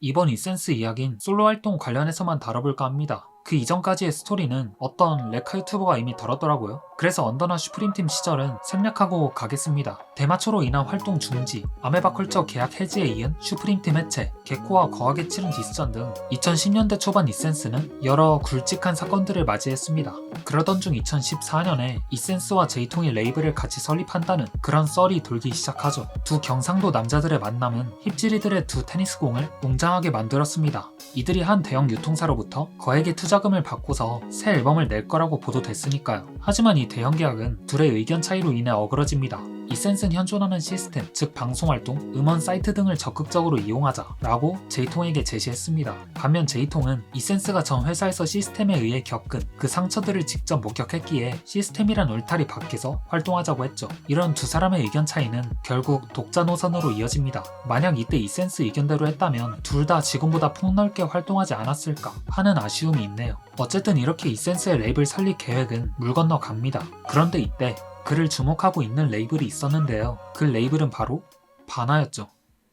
이번 이센스 이야기는 솔로 활동 관련해서만 다뤄볼까 합니다. 그 이전까지의 스토리는 어떤 레카 유튜버가 이미 다뤘더라고요. 그래서 언더나 슈프림팀 시절은 생략하고 가겠습니다. 대마초로 인한 활동 중지, 아메바 컬처 계약 해지에 이은 슈프림팀 해체, 개코와 거하게 치른 디스전 등 2010년대 초반 이센스는 여러 굵직한 사건들을 맞이했습니다. 그러던 중 2014년에 이센스와 제이통이 레이블을 같이 설립한다는 그런 썰이 돌기 시작하죠. 두 경상도 남자들의 만남은 힙지리들의 두 테니스공을 웅장하게 만들었습니다. 이들이 한 대형 유통사로부터 거액의 투자금을 받고서 새 앨범을 낼 거라고 보도됐으니까요. 하지만 이 대형 계약은 둘의 의견 차이로 인해 어그러집니다. 이센스는 현존하는 시스템, 즉 방송활동, 음원 사이트 등을 적극적으로 이용하자 라고 제이통에게 제시했습니다. 반면 제이통은 이센스가 전 회사에서 시스템에 의해 겪은 그 상처들을 직접 목격했기에 시스템이란 울타리 밖에서 활동하자고 했죠. 이런 두 사람의 의견 차이는 결국 독자 노선으로 이어집니다. 만약 이때 이센스 의견대로 했다면 둘 다 지금보다 폭넓게 활동하지 않았을까 하는 아쉬움이 있네요. 어쨌든 이렇게 이센스의 레이블 설립 계획은 물 건너 갑니다. 그런데 이때 그를 주목하고 있는 레이블이 있었는데요. 그 레이블은 바로 바나였죠.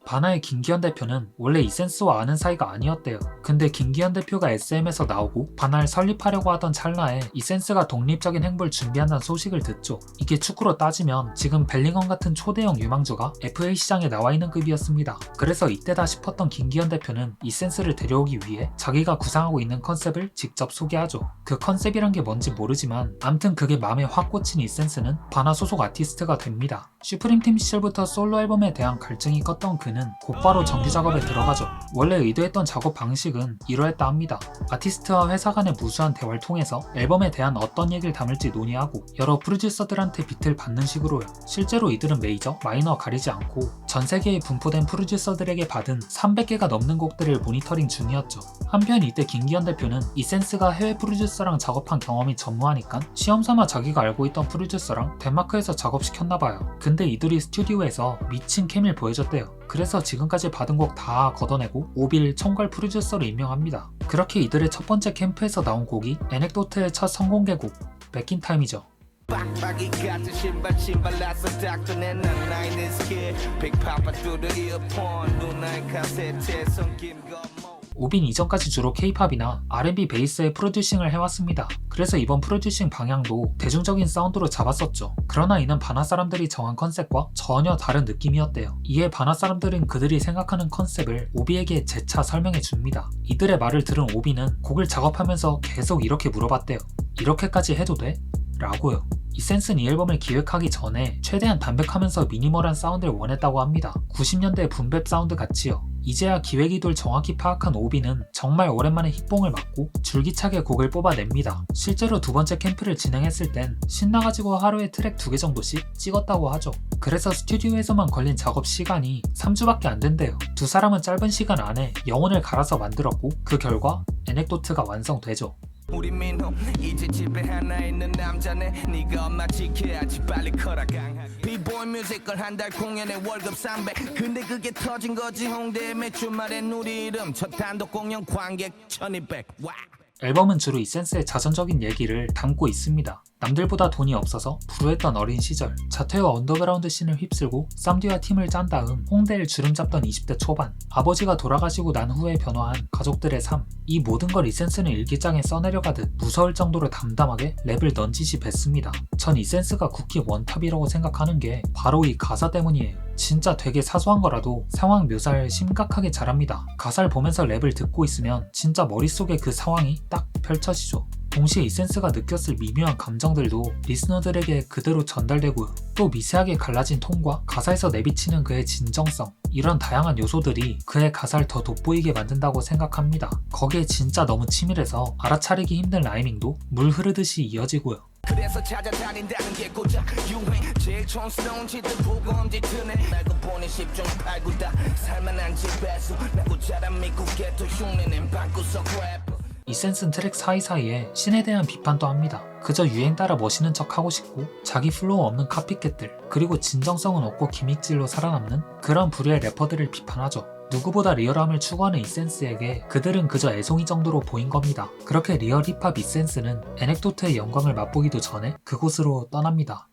바나의 김기현 대표는 원래 이센스와 아는 사이가 아니었대요. 근데 김기현 대표가 SM에서 나오고 바나를 설립하려고 하던 찰나에 이센스가 독립적인 행보를 준비한다는 소식을 듣죠. 이게 축구로 따지면 지금 벨링엄 같은 초대형 유망주가 FA 시장에 나와 있는 급이었습니다. 그래서 이때다 싶었던 김기현 대표는 이센스를 데려오기 위해 자기가 구상하고 있는 컨셉을 직접 소개하죠. 그 컨셉이란 게 뭔지 모르지만 암튼 그게 마음에 확 꽂힌 이센스는 바나 소속 아티스트가 됩니다. 슈프림팀 시절부터 솔로 앨범에 대한 갈증이 컸던 그는 곧바로 정규 작업에 들어가죠. 원래 의도했던 작업 방식은 이러했다 합니다. 아티스트와 회사 간의 무수한 대화를 통해서 앨범에 대한 어떤 얘기를 담을지 논의하고 여러 프로듀서들한테 비트를 받는 식으로요. 실제로 이들은 메이저, 마이너 가리지 않고 전 세계에 분포된 프로듀서들에게 받은 300개가 넘는 곡들을 모니터링 중이었죠. 한편 이때 김기현 대표는 이센스가 해외 프로듀서랑 작업한 경험이 전무하니까 시험삼아 자기가 알고 있던 프로듀서랑 덴마크에서 작업시켰나봐요. 근데 이들이 스튜디오에서 미친 케미를 보여줬대요. 그래서 지금까지 받은 곡 다 걷어내고 오빌 총괄 프로듀서로 임명합니다. 그렇게 이들의 첫 번째 캠프에서 나온 곡이 에넥도트의 첫 선공개곡 백인타임이죠. 빡빡이 같은 신발 나서 닦아내 난 나이는 스킬 빅파파 뚜드 이어폰 누나의 카세트에 성김 거모 오빈 이전까지 주로 K-팝이나 R&B 베이스의 프로듀싱을 해왔습니다. 그래서 이번 프로듀싱 방향도 대중적인 사운드로 잡았었죠. 그러나 이는 바나 사람들이 정한 컨셉과 전혀 다른 느낌이었대요. 이에 바나 사람들은 그들이 생각하는 컨셉을 오비에게 재차 설명해 줍니다. 이들의 말을 들은 오비는 곡을 작업하면서 계속 이렇게 물어봤대요. 이렇게까지 해도 돼? 라고요. 이센스는 이 앨범을 기획하기 전에 최대한 담백하면서 미니멀한 사운드를 원했다고 합니다. 90년대 붐백 사운드 같이요. 이제야 기획 의도를 정확히 파악한 오비는 정말 오랜만에 힙봉을 맞고 줄기차게 곡을 뽑아냅니다. 실제로 두 번째 캠프를 진행했을 땐 신나가지고 하루에 트랙 2개 정도씩 찍었다고 하죠. 그래서 스튜디오에서만 걸린 작업 시간이 3주밖에 안 된대요. 두 사람은 짧은 시간 안에 영혼을 갈아서 만들었고 그 결과 에넥도트가 완성되죠. 우리 민호 이제 집에 하나 있는 남자네 네가 엄마 지켜야지 빨리 커라 강하게 비보이 뮤지컬 한 달 공연에 월급 300 근데 그게 터진 거지 홍대에 매 주말엔 우리 이름 첫 단독 공연 관객 1200 와. 앨범은 주로 이센스의 자전적인 얘기를 담고 있습니다. 남들보다 돈이 없어서 불우했던 어린 시절, 자퇴후 언더그라운드 씬을 휩쓸고 쌈디와 팀을 짠 다음 홍대를 주름잡던 20대 초반, 아버지가 돌아가시고 난 후에 변화한 가족들의 삶, 이 모든 걸 이센스는 일기장에 써내려가듯 무서울 정도로 담담하게 랩을 넌지시 뱉습니다. 전 이센스가 국기 원탑이라고 생각하는 게 바로 이 가사 때문이에요. 진짜 되게 사소한 거라도 상황 묘사를 심각하게 잘합니다. 가사를 보면서 랩을 듣고 있으면 진짜 머릿속에 그 상황이 딱 펼쳐지죠. 동시에 이센스가 느꼈을 미묘한 감정들도 리스너들에게 그대로 전달되고요. 또 미세하게 갈라진 톤과 가사에서 내비치는 그의 진정성, 이런 다양한 요소들이 그의 가사를 더 돋보이게 만든다고 생각합니다. 거기에 진짜 너무 치밀해서 알아차리기 힘든 라이밍도 물 흐르듯이 이어지고요. 그래서 찾아다닌다는 게 고작 유행 제일 촌스러운 짓들 보고 엄지트네 말고 보니 10중 8구다 살만한 집에서 나고 자란 미국의 또 흉내낸 방구석 래퍼 이센스는 트랙 사이사이에 신에 대한 비판도 합니다. 그저 유행 따라 멋있는 척 하고 싶고 자기 플로우 없는 카피캣들 그리고 진정성은 없고 기믹질로 살아남는 그런 부류의 래퍼들을 비판하죠. 누구보다 리얼함을 추구하는 이센스에게 그들은 그저 애송이 정도로 보인 겁니다. 그렇게 리얼 힙합 이센스는 에넥도트의 영광을 맛보기도 전에 그곳으로 떠납니다.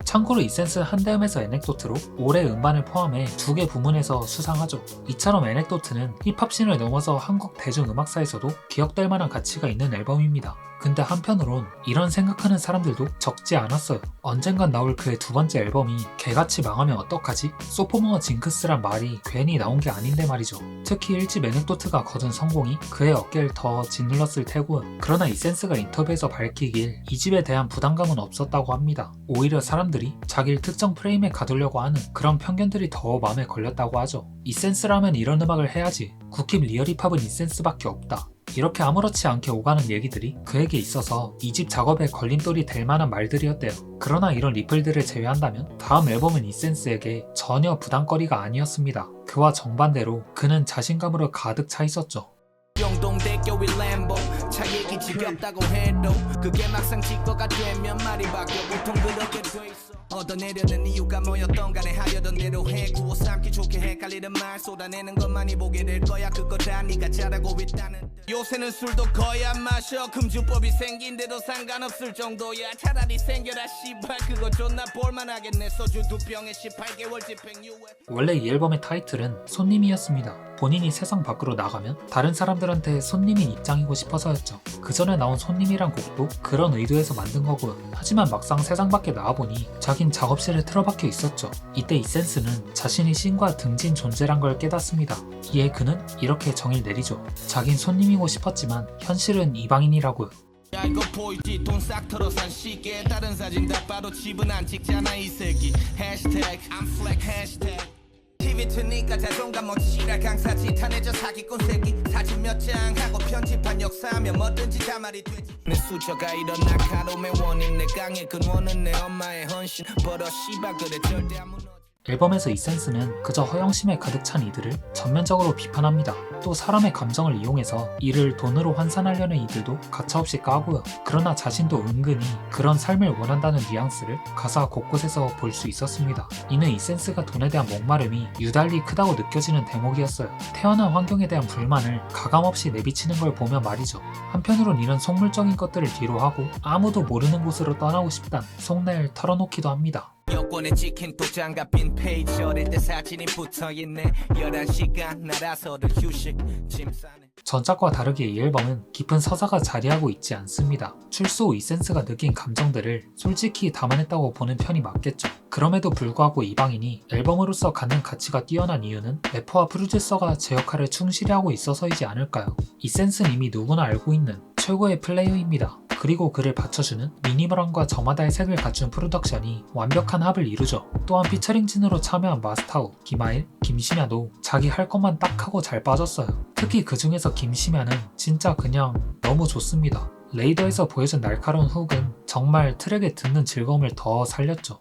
참고로 이센스는 한대음에서 에넥도트로 올해 음반을 포함해 2개 부문에서 수상하죠. 이처럼 에넥도트는 힙합씬을 넘어서 한국 대중음악사에서도 기억될 만한 가치가 있는 앨범입니다. 근데 한편으론 이런 생각하는 사람들도 적지 않았어요. 언젠간 나올 그의 2번째 앨범이 개같이 망하면 어떡하지? 소포머와 징크스란 말이 괜히 나온 게 아닌데 말이죠. 특히 1집 에넥도트가 거둔 성공이 그의 어깨를 더 짓눌렀을 테고요. 그러나 이센스가 인터뷰에서 밝히길 2집에 대한 부담감은 없었다고 합니다. 오히려 사람들이 자기를 특정 프레임에 가두려고 하는 그런 편견들이 더 마음에 걸렸다고 하죠. 이센스라면 이런 음악을 해야지. 국힙 리얼 힙합은 이센스밖에 없다. 이렇게 아무렇지 않게 오가는 얘기들이 그에게 있어서 2집 작업에 걸림돌이 될 만한 말들이었대요. 그러나 이런 리플들을 제외한다면 다음 앨범은 이센스에게 전혀 부담거리가 아니었습니다. 그와 정반대로 그는 자신감으로 가득 차 있었죠. 영동대교의 램보 차 얘기 지겹다고 해도 그게 막상 직거가 되면 말이 바뀌어 보통 그렇게 돼 있어. 얻어내려는 이유가 뭐였던 간에 하려던 대로 해 구워 삼기 좋게 헷갈리는 말 쏟아내는 것만이 보게 될 거야. 그거 다 네가 잘하고 있다는 뜻. 요새는 술도 거의 안 마셔. 금주법이 생긴 데도 상관없을 정도야. 차라리 생겨라 씨발 그거 존나 볼만하겠네. 소주 2병에 18개월 집행유예. 원래 이 앨범의 타이틀은 손님이었습니다. 본인이 세상 밖으로 나가면 다른 사람들한테 손님인 입장이고 싶어서였죠. 그 전에 나온 손님이란 곡도 그런 의도에서 만든 거고요. 하지만 막상 세상 밖에 나와보니 자긴 작업실에 틀어박혀 있었죠. 이때 이센스는 자신이 신과 등진 존재란 걸 깨닫습니다. 이에 그는 이렇게 정의를 내리죠. 자긴 손님이고 싶었지만 현실은 이방인이라고요. 야 이거 보이지 돈 싹 털어 산 시계 다른 사진 다 봐도 집은 안 찍잖아 이 새끼 해시태그 I'm flex 해시태그 TV 트니까 자존감 멋지라 강사지 탄해져 사기꾼 새끼 사진 몇 장 하고 편집한 역사하면 뭐든지 다 말이 되지 내 수저가 이런 날카로움의 원인 내 강의 근원은 내 엄마의 헌신 버려 씨발 그래 절대 안 무너져. 앨범에서 이센스는 그저 허영심에 가득 찬 이들을 전면적으로 비판합니다. 또 사람의 감정을 이용해서 이를 돈으로 환산하려는 이들도 가차없이 까고요. 그러나 자신도 은근히 그런 삶을 원한다는 뉘앙스를 가사 곳곳에서 볼 수 있었습니다. 이는 이센스가 돈에 대한 목마름이 유달리 크다고 느껴지는 대목이었어요. 태어난 환경에 대한 불만을 가감없이 내비치는 걸 보면 말이죠. 한편으론 이런 속물적인 것들을 뒤로하고 아무도 모르는 곳으로 떠나고 싶단 속내를 털어놓기도 합니다. 여권에 찍힌 도장과 빈 페이지 어릴 때 사진이 붙어있네 11시간 날아서도 휴식 짐 싸네. 전작과 다르게 이 앨범은 깊은 서사가 자리하고 있지 않습니다. 출소 후 이센스가 느낀 감정들을 솔직히 담아냈다고 보는 편이 맞겠죠. 그럼에도 불구하고 이방인이 앨범으로서 갖는 가치가 뛰어난 이유는 래퍼와 프로듀서가 제 역할을 충실히 하고 있어서이지 않을까요? 이센스는 이미 누구나 알고 있는 최고의 플레이어입니다. 그리고 그를 받쳐주는 미니멀함과 저마다의 색을 갖춘 프로덕션이 완벽한 합을 이루죠. 또한 피처링진으로 참여한 마스타우, 김하일, 김심야도 자기 할 것만 딱 하고 잘 빠졌어요. 특히 그 중에서 김심야는 진짜 그냥 너무 좋습니다. 레이더에서 보여준 날카로운 훅은 정말 트랙에 듣는 즐거움을 더 살렸죠.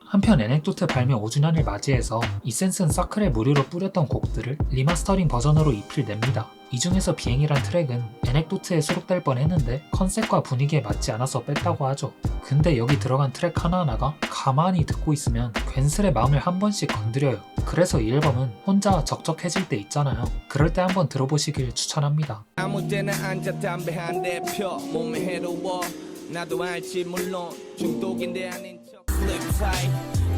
한편 에넥도트 발매 5주년을 맞이해서 이센스는 사클에 무료로 뿌렸던 곡들을 리마스터링 버전으로 EP를 냅니다. 이 중에서 비행이란 트랙은 에넥도트에 수록될 뻔했는데 컨셉과 분위기에 맞지 않아서 뺐다고 하죠. 근데 여기 들어간 트랙 하나하나가 가만히 듣고 있으면 괜스레 마음을 한 번씩 건드려요. 그래서 이 앨범은 혼자 적적해질 때 있잖아요. 그럴 때 한번 들어보시길 추천합니다. 아무 때나 앉아 담배 한 대 펴 몸에 해로워 나도 알지 물론 중독인데 아닌 척 Flip tight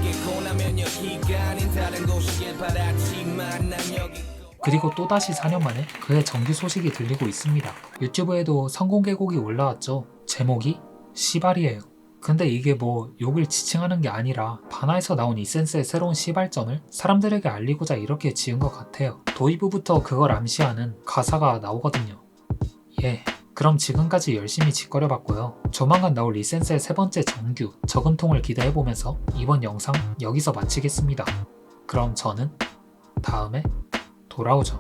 깨고 나면 여기가 아닌 다른 곳이길 바랐지만 난 여기 그리고 또다시 4년 만에 그의 정규 소식이 들리고 있습니다. 유튜브에도 선공개곡이 올라왔죠. 제목이 시발이에요. 근데 이게 뭐 욕을 지칭하는 게 아니라 바나에서 나온 이센스의 새로운 시발점을 사람들에게 알리고자 이렇게 지은 것 같아요. 도입부부터 그걸 암시하는 가사가 나오거든요. 예. 그럼 지금까지 열심히 짓거려봤고요. 조만간 나올 리센스의 3번째 정규 저금통을 기대해보면서 이번 영상 여기서 마치겠습니다. 그럼 저는 다음에 돌아오죠.